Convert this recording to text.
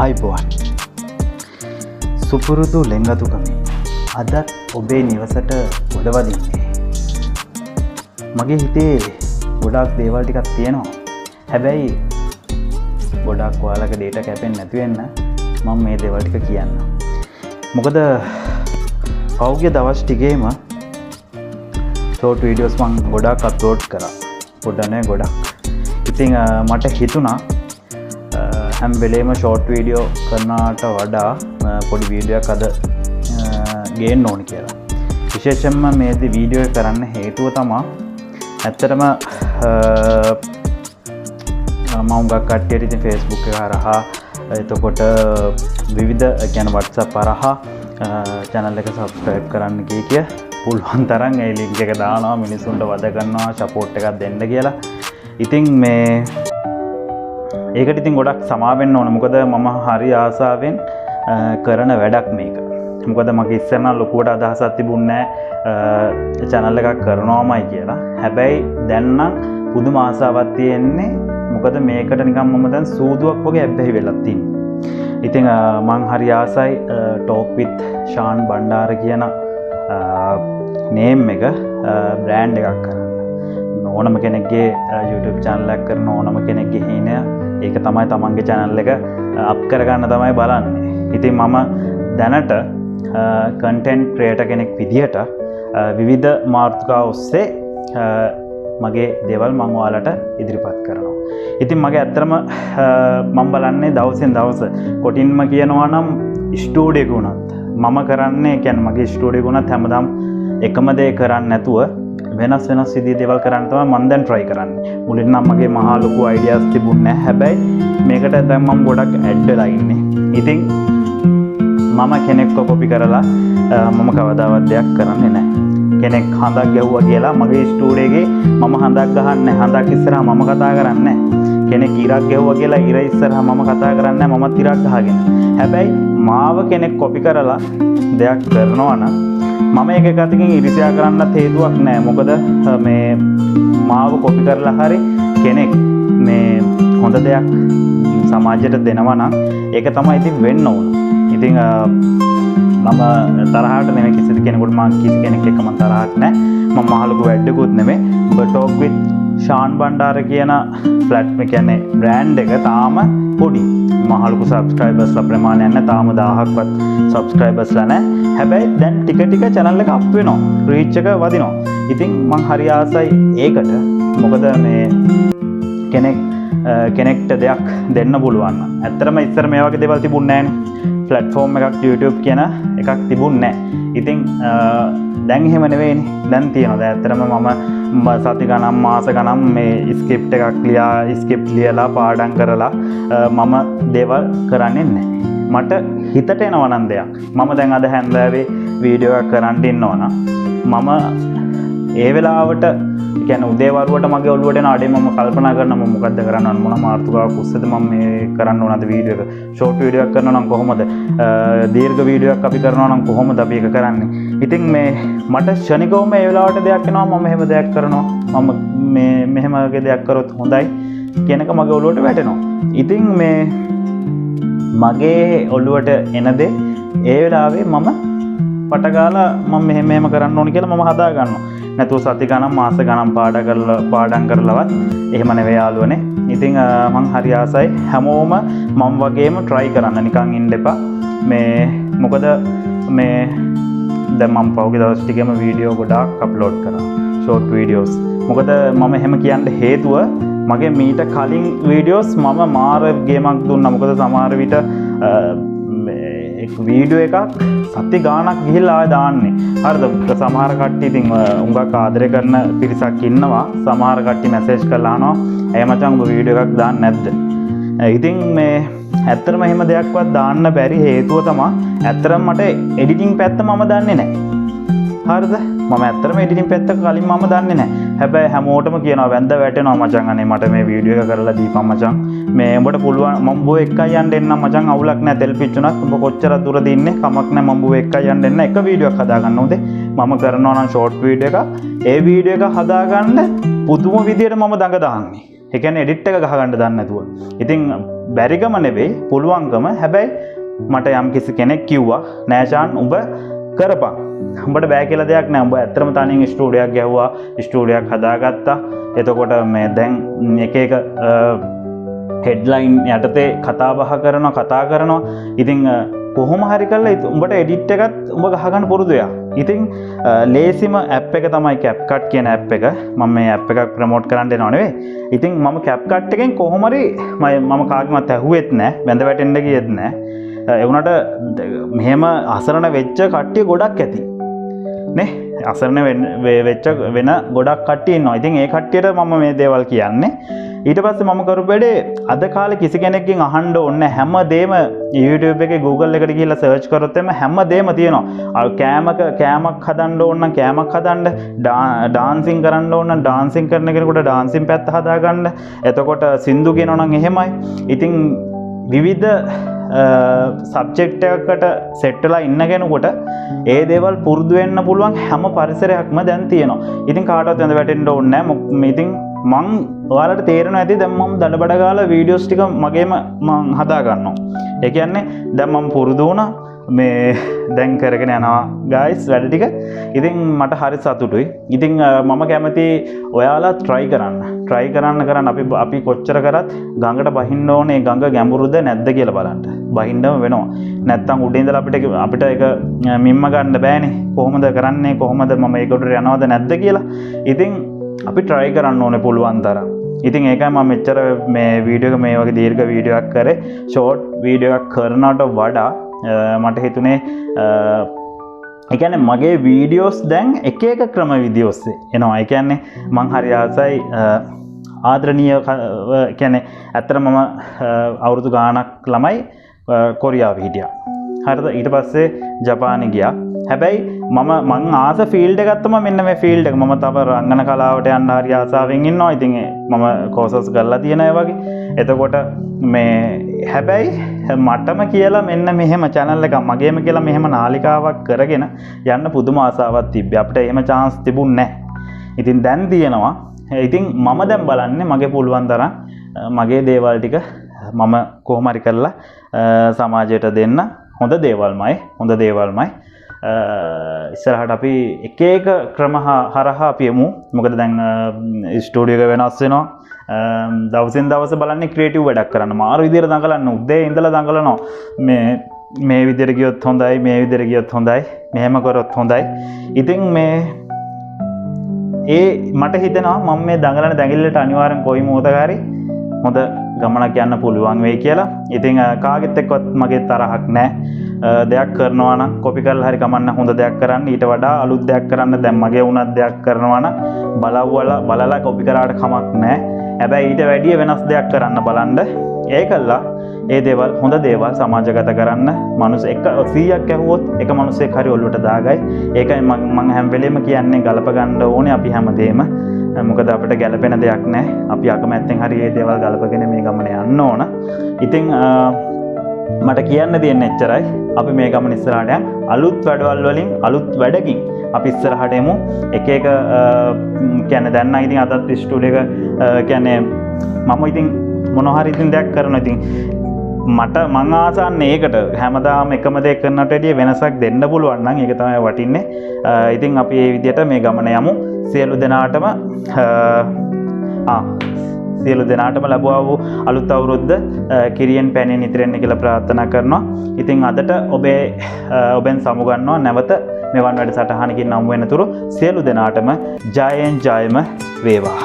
අයිබෝන් සුපුරුදු ලෙංගතුකමේ අදත් ඔබේ නිවසට ගොඩවදින්නේ. මගේ හිතේ ගොඩක් දේවල් ටිකක් තියෙනවා. හැබැයි ගොඩක් ඔයාලගේ ඩේටා කැපෙන්නේ නැති වෙන්න මම මේ දේවල් ටික කියන්න. මොකද පෞගිය දවස් ටිකේම ෂෝට් වීඩියෝස් මම ගොඩක් අප්ලෝඩ් කරා. ගොඩක්. ඉතින් මට හිතුණා හැම වෙලේම ෂෝට් වීඩියෝ කරනවට වඩා පොඩි වීඩියෝ එකක් අද ගේන්න ඕනි කියලා. විශේෂයෙන්ම මේ වීඩියෝ එක කරන්න හේතුව තමයි ඇත්තටම මම උගක් කට්ටියට ඉතින් Facebook එක හරහා එතකොට විවිධ කියන්නේ WhatsApp හරහා channel එක subscribe කරන්න කිය පුළුවන් තරම් ඒ link එක දානවා මිනිස්සුන්ට වද ගන්නවා support එකක් දෙන්න කියලා. ඉතින් මේ ඒකට ඉතින් ගොඩක් සමා වෙන්න ඕන. මොකද මම හරි ආසාවෙන් කරන වැඩක් මේක. මොකද මගේ ඉස්සරහා ලොකුවට අදහසක් තිබුණේ නැහැ channel එකක් කරනවාමයි කියලා. හැබැයි දැන් නම් පුදුම ආසාවක් තියෙන්නේ. මොකද මේකට නිකන් මම දැන් සූදුවක් වගේ ඇබ්බැහි වෙලා තින්නේ. ඉතින් මං හරි ආසයි talk with Sean Bandara කියන name එක brand එකක් කරන්න. ඕනම කෙනෙක්ගේ YouTube channel එකක් කරන ඕනම කෙනෙක්ගේ හේන ඒක තමයි තමන්ගේ channel එක up කරගන්න තමයි බලන්නේ. ඉතින් මම දැනට content creator කෙනෙක් විදිහට විවිධ මාතෘකා ඔස්සේ මගේ දේවල් මම ඔයාලට ඉදිරිපත් කරනවා. ඉතින් මගේ ඇත්තටම මම බලන්නේ දවසින් දවස කොටින්ම කියනවා නම් ස්ටුඩියෝ එක උනත් මම කරන්නේ කියන්නේ මගේ ස්ටුඩියෝ එක උනත් හැමදාම එකම දේ කරන්නේ නැතුව වෙනස් විදිහේ දේවල් කරන්න තමයි මම දැන් try කරන්නේ. මුලින් නම් මගේ මහා ලොකු ideas තිබුණේ නැහැ. හැබැයි මේකට දැන් මම ගොඩක් add වෙලා ඉන්නේ. ඉතින් මම කෙනෙක්ව copy කරලා මම කවදාවත් දෙයක් කරන්නේ නැහැ. කෙනෙක් හඳක් ගැහුවා කියලා මගේ ස්ටුඩියෝ එකේ මම හඳක් ගහන්නේ හඳක් ඉස්සරහා මම කතා කරන්නේ කෙනෙක් ඉරක් ගැහුවා කියලා ඉර ඉස්සරහා මම කතා කරන්නේ මමත් ඉරක් ගහගෙන. හැබැයි මාව කෙනෙක් copy කරලා දෙයක් කරනවා නම් මම ඒක එකකින් ඉරිසියා කරන්නත් හේතුවක් නැහැ. මොකද මේ මාව copy කරලා හරි කෙනෙක් මේ හොඳ දෙයක් සමාජයට දෙනවා නම් ඒක තමයි ඉතින් වෙන්න ඕන. ඉතින් මම තරහට නෙමෙයි කිසි කෙනෙකුට මම කිසි කෙනෙක් එක්ක මම තරහක් නැහැ. මම මහලුකු වැඩකුත් නෙමෙයි. ඔබ talk with Sean Bandara කියන platform කියන්නේ brand එක තාම පොඩි. මහලුකු subscribersලා ප්‍රමාණයක් නැහැ. තාම 1000ක්වත් subscribersලා නැහැ. හැබැයි දැන් ටික channel එක up වෙනවා. reach එක වදිනවා. ඉතින් මම හරි ආසයි ඒකට. මොකද මේ කෙනෙක්ට දෙයක් දෙන්න පුළුවන් නම්. ඇත්තටම ඉස්සර මේ වගේ දේවල් තිබුණේ නැහැ. platform එකක් YouTube කියන එකක් තිබුණේ නැහැ. ඉතින් දැන් එහෙම නෙවෙයිනේ. දැන් තියෙනවා. දැන් ඇත්තටම මම සති ගණන් මාස ගණන් මේ ස්ක්‍රිප්ට් එකක් ලියලා පාඩම් කරලා මම දේවල් කරන්නේ නැහැ. මට හිතට එනවා නම් දෙයක්. මම දැන් අද හැන්දෑවේ වීඩියෝ එකක් කරන්න ඉන්නවා නම් මම ඒ වෙලාවට කියන්නේ උදේවරුවට මගේ ඔළුවට එන අඩේ මම කල්පනා කරනවා මම මොකද්ද කරන්න ඕන මොන මාතෘකාවක් ඔස්සේද මම මේ කරන්න ඕනද වීඩියෝ එක ෂෝට් වීඩියෝ එකක් කරනවා නම් කොහොමද දීර්ඝ වීඩියෝ එකක් අපි කරනවා නම් කොහොමද අපි ඒක කරන්නේ. ඉතින් මේ මට ක්ෂණිකවම ඒ වෙලාවට දෙයක් එනවා මම එහෙම දෙයක් කරනවා මම මේ මෙහෙම වගේ දෙයක් කරොත් හොඳයි කියන එක මගේ ඔළුවට වැටෙනවා. ඉතින් මේ මගේ ඔළුවට එන දේ ඒ වෙලාවේ මම පටගාලා මම මෙහෙම කරන්න ඕන කියලා මම හදා ගන්නවා. නැතුව සති ගණන් මාස ගණන් පාඩම් කරලවත් එහෙම නෙවෙයි යාළුවනේ. ඉතින් මං හරි ආසයි හැමෝම මම වගේම try කරන්න නිකන් ඉන්න එපා. මේ මොකද මේ දැන් මම පහුගිය දවස් ටිකේම වීඩියෝ ගොඩාක් අප්ලෝඩ් කරා. Short videos. මොකද මම එහෙම කියන්න හේතුව මගේ මීට කලින් වීඩියෝස් මම මාර ගේමක් දුන්නා. මොකද සමහර විට වීඩියෝ එකක් සති ගාණක් ගිහිල්ලා ආය දාන්නේ. හරිද? සමහර කට්ටිය ඉතින් උඟක් ආදරය කරන පිරිසක් ඉන්නවා. සමහර කට්ටිය මැසේජ් කරලා අහනවා "ඇයි මචං ඔබ වීඩියෝ එකක් දාන්නේ නැද්ද?" ඉතින් මේ ඇත්තටම එහෙම දෙයක්වත් දාන්න බැරි හේතුව තමයි ඇත්තටම මට එඩිටිංగ్ පැත්ත මම දන්නේ නැහැ. හරිද? මම ඇත්තටම එඩිටිංగ్ පැත්ත කලින් මම දන්නේ නැහැ. හැබැයි හැමෝටම කියනවා වැන්ද වැටෙනවා මචං අනේ මට මේ වීඩියෝ එක කරලා දීපන් මචං. මේ උඹට පුළුවන් මම උඹව එක්කයි යන්න එන්නම් මචං අවුලක් නැහැ තෙල් පිච්චුණත් උඹ කොච්චර දුරද ඉන්නේ කමක් නැහැ මම උඹව එක්කයි යන්න එන්න එක වීඩියෝ එකක් හදාගන්න ඕනේ. මම කරනවා නම් ෂෝට් වීඩියෝ එකක්. ඒ වීඩියෝ එක හදාගන්න පුදුම විදියට මම දඟ දාන්නේ. ඒ කියන්නේ එඩිට් එක ගහගන්න දන්නේ නැතුව. ඉතින් බැරිකම නෙවෙයි පුළුවන්කම. හැබැයි මට යම් කිසි කෙනෙක් කිව්වා නෑ චාන් උඹ කරපන්. උඹට බෑ කියලා දෙයක් නෑ. උඹ ඇත්තටම තනියෙන් ස්ටුඩියෝයක් ගැහුවා, ස්ටුඩියෝයක් හදාගත්තා. එතකොට මේ දැන් එක එක හෙඩ්ලයින් යටතේ කතා කරනවා. ඉතින් කොහොම හරි කරලා උඹට එඩිට් එකත් උඹ ගහගන්න පුරුදු වෙලා. ඉතින් ලේසිම ඇප් එක තමයි CapCut කියන ඇප් එක. මම මේ ඇප් එකක් ප්‍රොමෝට් කරන්න දෙනව නෙවෙයි. ඉතින් මම CapCut එකෙන් කොහොම හරි මම කාගෙවත් ඇහුවෙත් නෑ, බැඳ වැටෙන්න ගියෙත් නෑ. ඒ වුණාට මෙහෙම අසරණ වෙච්ච කට්ටිය ගොඩක් ඇති. නේ? අසරණ වෙච්ච වෙන ගොඩක් කට්ටිය ඉන්නවා. ඉතින් ඒ කට්ටියට මම මේ දේවල් කියන්නේ. ඊට පස්සේ මම කරපු වැඩේ අද කාලේ කිසි කෙනෙක්ගෙන් අහන්න ඕනේ හැමදේම YouTube එකේ Google එකට ගිහිල්ලා සර්ච් කරොත් එම හැමදේම තියෙනවා. කෑමක් හදන්න ඕන නම් කෑමක් හදන්න, ඩාන්සින් කරන්න ඕන නම් ඩාන්සින් කරන කෙනෙකුට ඩාන්සින් පැත්ත හදාගන්න. එතකොට සින්දු කියනවා නම් එහෙමයි. ඉතින් විවිධ සබ්ජෙක්ට් එකකට සෙට් වෙලා ඉන්න කෙනෙකුට ඒ දේවල් පුරුදු වෙන්න පුළුවන් හැම පරිසරයක්ම දැන් තියෙනවා. ඉතින් කාටවත් වැඳ වැටෙන්න ඕනේ නැහැ. ඉතින් මං ඔයාලට තේරෙනවා ඇති දැන් මම දඩබඩ ගාලා වීඩියෝස් ටික මගේම මං හදා ගන්නවා. ඒ කියන්නේ දැන් මම පුරුදු වුණා මේ දැන් කරගෙන යනවා guys වැඩ ටික. ඉතින් මට හරි සතුටුයි. ඉතින් මම කැමති ඔයාලා try කරන්න අපි කොච්චර කරත් ගඟට බහින්න ඕනේ ගඟ ගැඹුරුද නැද්ද කියලා බලන්න. බහින්නම වෙනවා. නැත්තම් උඩින් ඉඳලා අපිට ඒක මිම්ම ගන්න බෑනේ. කොහොමද කරන්නේ? කොහොමද මම ඒකට යනවද නැද්ද කියලා. ඉතින් අපි try කරන්න ඕනේ පුළුවන් තරම්. ඉතින් ඒකයි මම මෙච්චර මේ වීඩියෝ එක මේ වගේ දීර්ඝ වීඩියෝ එකක් කරේ. ෂෝට් වීඩියෝ එකක් කරනවට වඩා මට හිතුනේ ඒ කියන්නේ මගේ වීඩියෝස් දැන් එක එක ක්‍රම විදි ඔස්සේ එනවා. ඒ කියන්නේ මං හරි ආසයි ආදරණීය කියන්නේ ඇත්තට මම අවුරුදු ගාණක් ළමයි කොරියාවේ හිටියා. හරිද? ඊට පස්සේ ජපානෙ ගියා. හැබැයි මං ආස ෆීල්ඩ් එකක් තමයි මෙන්න මේ ෆීල්ඩ් එක. මම තව රංගන කලාවට යන්න හරි ආසාවෙන් ඉන්නවා. ඉතින් මම කෝසස් කරලා තියෙන අය වගේ. එතකොට මේ හැබැයි මටම කියලා මෙන්න මෙහෙම channel එකක් මගේම කියලා මෙහෙම නාලිකාවක් කරගෙන යන්න පුදුම ආසාවක් තිබ්බේ. අපිට එහෙම chance තිබුණේ නැහැ. ඉතින් දැන් තියෙනවා. ඉතින් මම දැන් බලන්නේ මගේ පුළුවන් තරම් මගේ දේවල් ටික මම කොහොම හරි කරලා සමාජයට දෙන්න. හොඳ දේවල්මයි. ඉස්සරහට අපි එක එක ක්‍රම හරහා අපි යමු. මොකද දැන් ස්ටුඩියෝ එක වෙනස් වෙනවා. දවසින් දවස බලන්නේ ක්‍රියේටිව් වැඩක් කරන්න. මාරු විදියට දඟලන්න. උදේ ඉඳලා දඟලනවා. මේ විදියට ගියොත් හොඳයි, මේ විදියට ගියොත් හොඳයි, මෙහෙම කරොත් හොඳයි. ඉතින් මට හිතෙනවා මම මේ දඟලන දඟිල්ලට අනිවාර්යෙන් කොයි මොහොතකරි හොඳ ගමනක් යන්න පුළුවන් වෙයි කියලා. ඉතින් කාගෙත් එක්කවත් මගේ තරහක් නැහැ. දෙයක් කරනවා නම් කොපි කරලා හරි කමන්න හොඳ දෙයක් කරන්න. ඊට වඩා අලුත් දෙයක් කරන්න දැන් මගේ වුණත් දෙයක් කරනවා නම් බලලා කොපි කරාට කමක් නැහැ. හැබැයි ඊට වැඩිය වෙනස් දෙයක් කරන්න බලන්න. ඒකල්ලා ඒ දේවල් හොඳ දේවල් සමාජගත කරන්න. මනුස්ස 100ක් ඇහුවොත් එක මිනිහෙක් හරි ඔළුවට දාගයි. ඒකයි මම හැම වෙලෙම කියන්නේ ගලප ගන්න ඕනේ අපි හැමදේම. මොකද අපිට ගැළපෙන දෙයක් නැහැ. අපි අකමැත්තෙන් හරි මේ දේවල් ගලපගෙන මේ ගමන යන්න ඕන. ඉතින් මට කියන්න තියෙන්නේ එච්චරයි. අපි මේ ගමන ඉස්සරහට යන් අලුත් වැඩවල වලින් අලුත් වැඩකින් අපි ඉස්සරහට එමු. එක කියන්නේ දැන් නම් ඉතින් අදත් ස්ටුඩියෝ එක කියන්නේ මම ඉතින් මොනවා හරි ඉතින් දෙයක් කරනවා. ඉතින් මං ආසන්නේ ඒකට හැමදාම එකම දේ කරනට වැඩිය වෙනසක් දෙන්න පුළුවන් නම් ඒක තමයි වටින්නේ. ඉතින් අපි මේ විදිහට මේ ගමන යමු. සියලු දෙනාටම ලැබුවා වූ අලුත් අවුරුද්ද කිරියෙන් පැණෙන් ඉතිරෙන්න කියලා ප්‍රාර්ථනා කරනවා. ඉතින් අදට ඔබෙන් සමුගන්නවා නැවත මෙවන් වැඩසටහනකින් නම් වෙනතුරු සියලු දෙනාටම ජයෙන් ජයම වේවා.